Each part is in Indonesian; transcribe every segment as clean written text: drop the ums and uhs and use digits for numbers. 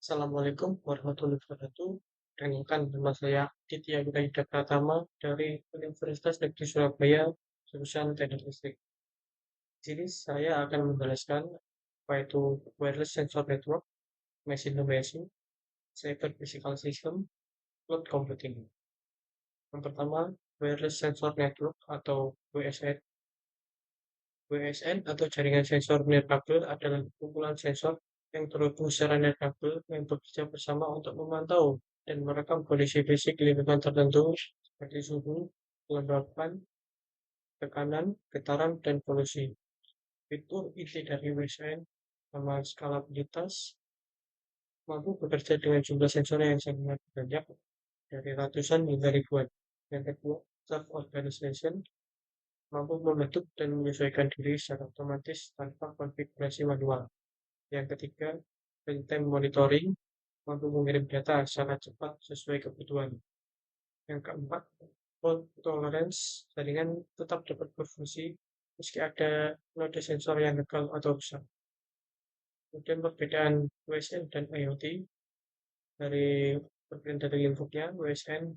Assalamualaikum warahmatullahi wabarakatuh. Perkenalkan, nama saya Ditya Wijaya Pratama dari Universitas Negeri Surabaya, jurusan Teknik Listrik. Di sini saya akan menjelaskan apa itu wireless sensor network, machine to machine, cyber physical system, cloud computing. Yang pertama, wireless sensor network atau WSN. WSN atau jaringan sensor nirkabel adalah kumpulan sensor yang terhubung secara nirkabel yang bekerja bersama untuk memantau dan merekam kondisi fisik lingkungan tertentu seperti suhu, kelembapan, tekanan, getaran, dan polusi. Fitur inti dari WSN sama skalabilitas mampu bekerja dengan jumlah sensor yang sangat banyak dari ratusan hingga ribuan. Yang kedua, self-organization mampu membentuk dan menyesuaikan diri secara otomatis tanpa konfigurasi manual. Yang ketiga, real-time monitoring mampu mengirim data secara cepat sesuai kebutuhan. Yang keempat, fault tolerance jaringan tetap dapat berfungsi meski ada node sensor yang gagal atau rusak. Kemudian perbedaan WSN dan IoT dari perbedaan dari lingkupnya, WSN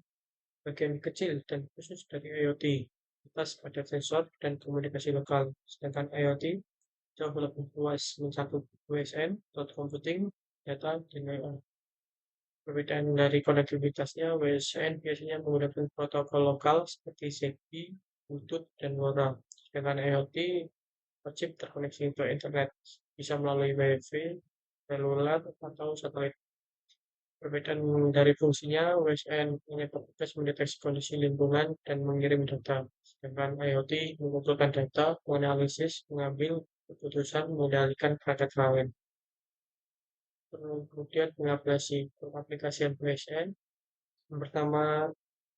bagian kecil dan khusus dari IoT, atas pada sensor dan komunikasi lokal, sedangkan IoT jauh lebih luas mencakup WSN, cloud computing, data, dan AI. Perbedaan dari konektivitasnya, WSN biasanya menggunakan protokol lokal seperti ZigBee, Bluetooth, dan LoRa. Sedangkan IoT wajib terkoneksi ke internet, bisa melalui Wi-Fi, seluler, atau satelit. Perbedaan dari fungsinya, WSN hanya bertugas mendeteksi kondisi lingkungan dan mengirim data, sedangkan IoT mengumpulkan data, menganalisis, mengambil keputusan, mengendalikan perangkat lain. Kemudian pengaplikasian WSN. Yang pertama,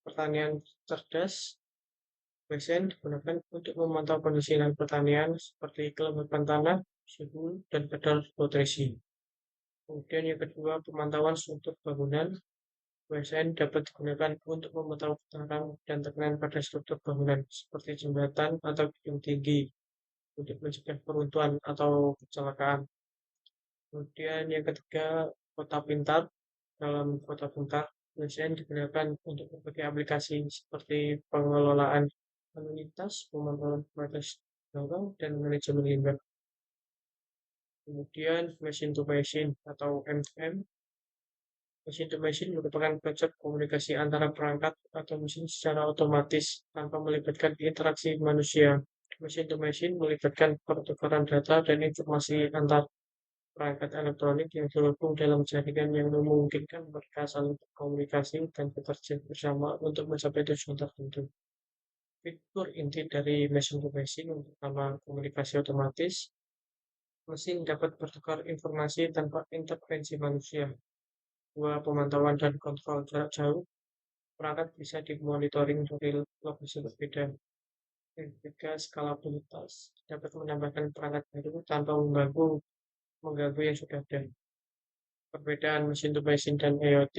pertanian cerdas. WSN digunakan untuk memantau kondisi lahan pertanian seperti kelembapan tanah, suhu, dan kadar nutrisi. Kemudian yang kedua, pemantauan struktur bangunan. WSN dapat digunakan untuk memantau getaran dan tekanan pada struktur bangunan seperti jembatan atau gedung tinggi untuk mencegah peruntuhan atau kecelakaan. Kemudian yang ketiga, kota pintar. Dalam kota pintar, WSN digunakan untuk berbagai aplikasi seperti pengelolaan lalu lintas, pemantauan kualitas udara, dan manajemen limbah. Kemudian machine to machine atau M2M. Machine to machine merupakan konsep komunikasi antara perangkat atau mesin secara otomatis tanpa melibatkan interaksi manusia. Machine to machine melibatkan pertukaran data dan informasi antar perangkat elektronik yang terhubung dalam jaringan yang memungkinkan mereka saling berkomunikasi dan bekerja bersama untuk mencapai tujuan tertentu. Fitur inti dari machine to machine yang pertama komunikasi otomatis. Mesin dapat bertukar informasi tanpa intervensi manusia. Dua, pemantauan dan kontrol jarak jauh. Perangkat bisa dimonitoring dari lokasi berbeda. Yang ketiga, skalabilitas. Dapat menambahkan perangkat baru tanpa mengganggu yang sudah ada. Perbedaan mesin to mesin dan IoT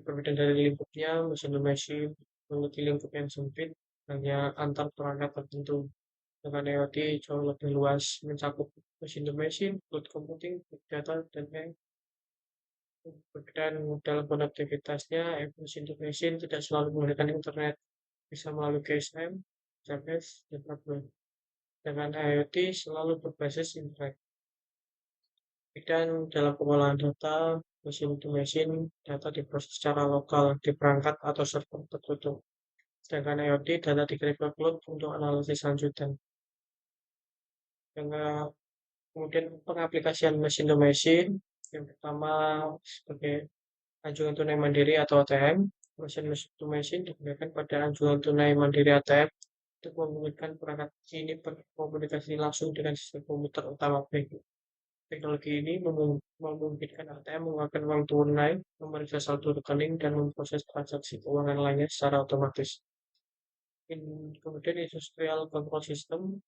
perbedaan dari lingkupnya, mesin to mesin memiliki lingkup yang sempit hanya antar perangkat tertentu. Dengan IoT jauh lebih luas, mencakup mesin to mesin, cloud computing, big data, dan AI. Perbedaan dalam konektivitasnya, mesin to mesin tidak selalu menggunakan internet, bisa melalui GSM, GPS, dan hardware. Dengan IoT selalu berbasis internet. Dan dalam pengolahan data, mesin to mesin, data diproses secara lokal di perangkat atau server tertutup. Sedangkan IoT, data dikirim ke cloud untuk analisis lanjutan. Dengan kemudian pengaplikasian mesin to mesin, yang pertama sebagai anjungan tunai mandiri atau ATM. Mesin to mesin digunakan pada anjungan tunai mandiri ATM untuk memungkinkan perangkat ini berkomunikasi langsung dengan sistem komputer utama bank. Teknologi ini memungkinkan ATM mengeluarkan uang tunai, memeriksa saldo rekening, dan memproses transaksi keuangan lainnya secara otomatis. Kemudian industrial control system,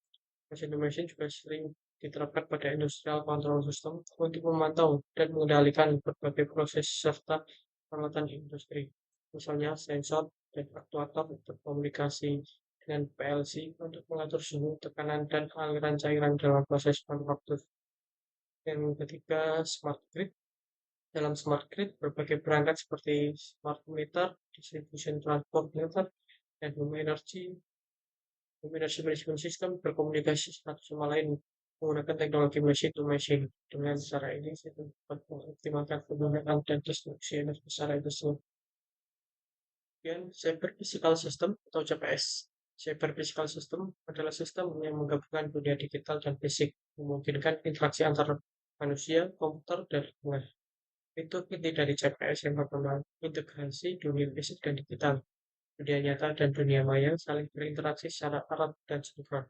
mesin to mesin juga sering diterapkan pada industrial control system untuk memantau dan mengendalikan berbagai proses serta peralatan industri. Misalnya sensor dan aktuator berkomunikasi dengan PLC untuk mengatur suhu, tekanan, dan aliran cairan dalam proses manufaktur. Yang ketiga, smart grid. Dalam smart grid, berbagai perangkat seperti smart meter, distribution transport meter, dan home energy management system berkomunikasi satu sama lain menggunakan teknologi machine to machine. Dengan cara ini, sistem dapat mengoptimalkan penggunaan dan distribusi energi secara efisien. Kemudian, cyber physical system atau CPS. Cyber physical system adalah sistem yang menggabungkan dunia digital dan fisik, memungkinkan interaksi antara manusia, komputer, dan lingkungan. Itu inti dari CPS yang pertama, integrasi dunia fisik dan digital. Dunia nyata dan dunia maya saling berinteraksi secara erat dan sinkron.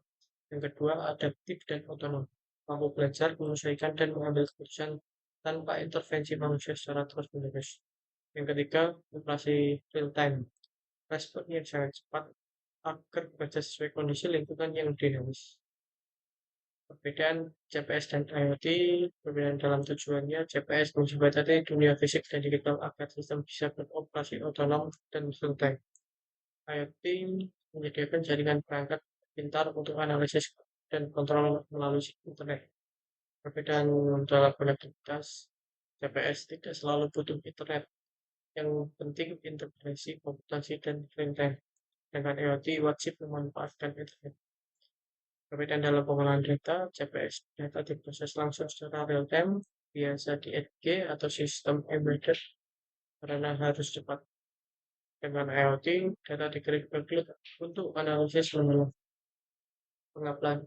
Yang kedua, adaptif dan otonom. Mampu belajar, menyesuaikan, dan mengambil keputusan tanpa intervensi manusia secara terus-menerus. Yang ketiga, operasi real time. Respon yang sangat cepat agar bekerja sesuai kondisi lingkungan yang dinamis. Perbedaan CPS dan IoT, perbedaan dalam tujuannya, CPS menjembatani dunia fisik dan digital agar sistem bisa beroperasi otonom dan real-time. IoT menyediakan jaringan perangkat pintar untuk analisis dan kontrol melalui internet. Perbedaan dalam konektivitas, CPS tidak selalu butuh internet. Yang penting integrasi, komputasi, dan real-time. Dengan IoT wajib memanfaatkan internet. Perbedaan dalam pengolahan data, CPS data diproses langsung secara real-time, biasa di edge atau sistem embedded, karena harus cepat. Dengan IoT, data dikirim ke cloud untuk analisis menyeluruh.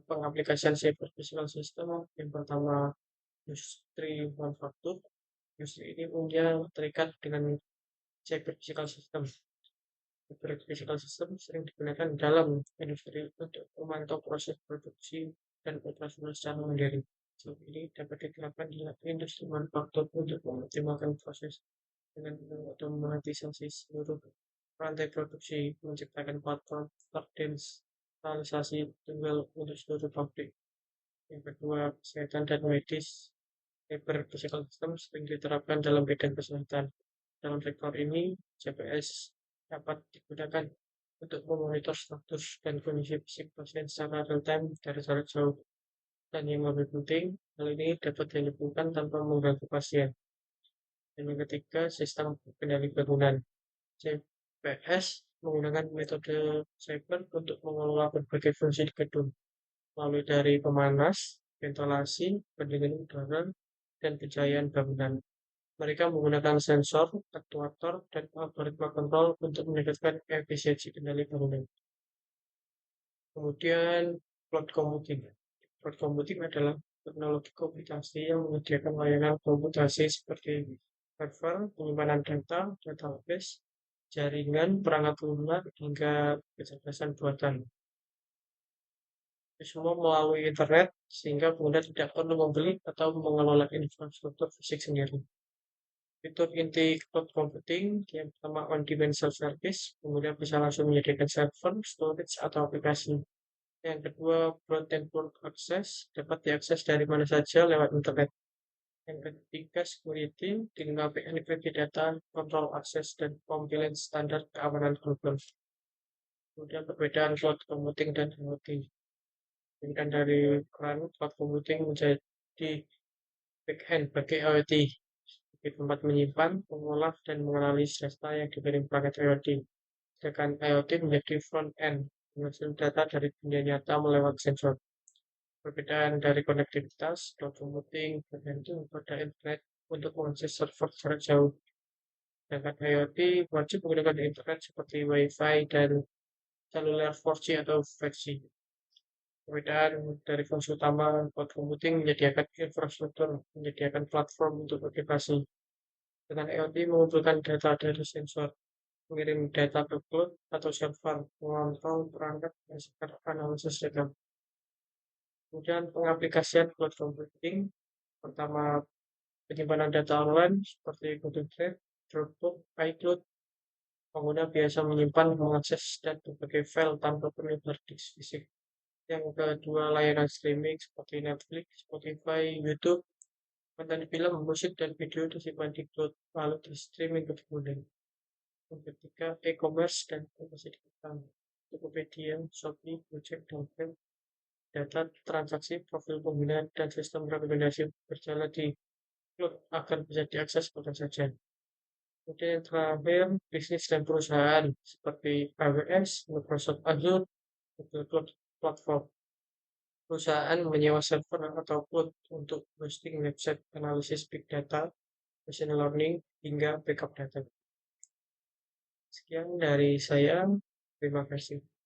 Pengaplikasian cyber physical system yang pertama, industri manufaktur. Industri ini umumnya terikat dengan cyber physical system. Cyber physical system sering digunakan dalam industri untuk memantau proses produksi dan operasional secara mandiri. Sistem ini dapat diterapkan di industri manufaktur untuk mengoptimalkan proses dengan otomatisasi seluruh rantai produksi, menciptakan platform terdensialisasi tunggal untuk seluruh pabrik. Yang kedua, kesehatan dan medis. Cyber physical system sering diterapkan dalam bidang kesehatan. Dalam sektor ini, CPS dapat digunakan untuk memonitor status dan kondisi fisik pasien secara real-time dari jarak jauh. Dan yang lebih penting, hal ini dapat dilakukan tanpa mengganggu pasien. Dan yang ketiga, sistem kendali bangunan. CPS menggunakan metode cyber untuk mengelola berbagai fungsi di gedung, mulai dari pemanas, ventilasi, pendingin udara, dan pencahayaan bangunan. Mereka menggunakan sensor, aktuator, dan algoritma kontrol untuk meningkatkan efisiensi kendali bangunan. Kemudian, cloud computing. Cloud computing adalah teknologi komputasi yang menyediakan layanan komputasi seperti server, penyimpanan data, database, jaringan, perangkat lunak, hingga kecerdasan buatan. Itu semua melalui internet, sehingga pengguna tidak perlu membeli atau mengelola infrastruktur fisik sendiri. Fitur inti cloud computing yang pertama on-demand self-service, kemudian bisa langsung menyediakan server, storage, atau aplikasi. Yang kedua, broad network access, dapat diakses dari mana saja lewat internet. Yang ketiga, security, dilengkapi enkripsi data, kontrol akses, dan compliance standar keamanan global. Kemudian perbedaan cloud computing dan IoT. Kemudian dari peran cloud computing menjadi backend bagi IoT, di tempat menyimpan, mengolah, dan menganalisis data yang dikirim paket IoT. Sedangkan IoT menjadi front-end, menghasilkan data dari dunia nyata melewati sensor. Perbedaan dari konektivitas, cloud computing bergantung pada internet untuk mengakses server jarak jauh. Sedangkan IoT wajib menggunakan internet seperti Wi-Fi dan seluler 4G atau 5G. Perbedaan dari fungsi utama, cloud computing menyediakan infrastruktur, menyediakan platform untuk aplikasi. Dengan IoT mengumpulkan data dari sensor, mengirim data ke cloud atau server, memantau perangkat berdasarkan analisis data. Kemudian pengaplikasian cloud computing, pertama penyimpanan data online seperti Google Drive, Dropbox, iCloud. Pengguna biasa menyimpan, mengakses, dan berbagai file tanpa perlu hard disk fisik. Yang kedua, layanan streaming seperti Netflix, Spotify, YouTube, konten film, musik, dan video disimpan di cloud, lalu di streaming ke pengguna. Yang ketiga, e-commerce dan promosi digital. Tokopedia, Shopee, Gojek, dan Grab data transaksi, profil pengguna, dan sistem rekomendasi berjalan di cloud agar bisa diakses kapan saja. Kemudian yang terakhir, bisnis dan perusahaan seperti AWS, Microsoft Azure, Google Cloud Platform. Perusahaan menyewa server atau cloud untuk hosting website, analisis big data, machine learning, hingga backup data. Sekian dari saya. Terima kasih.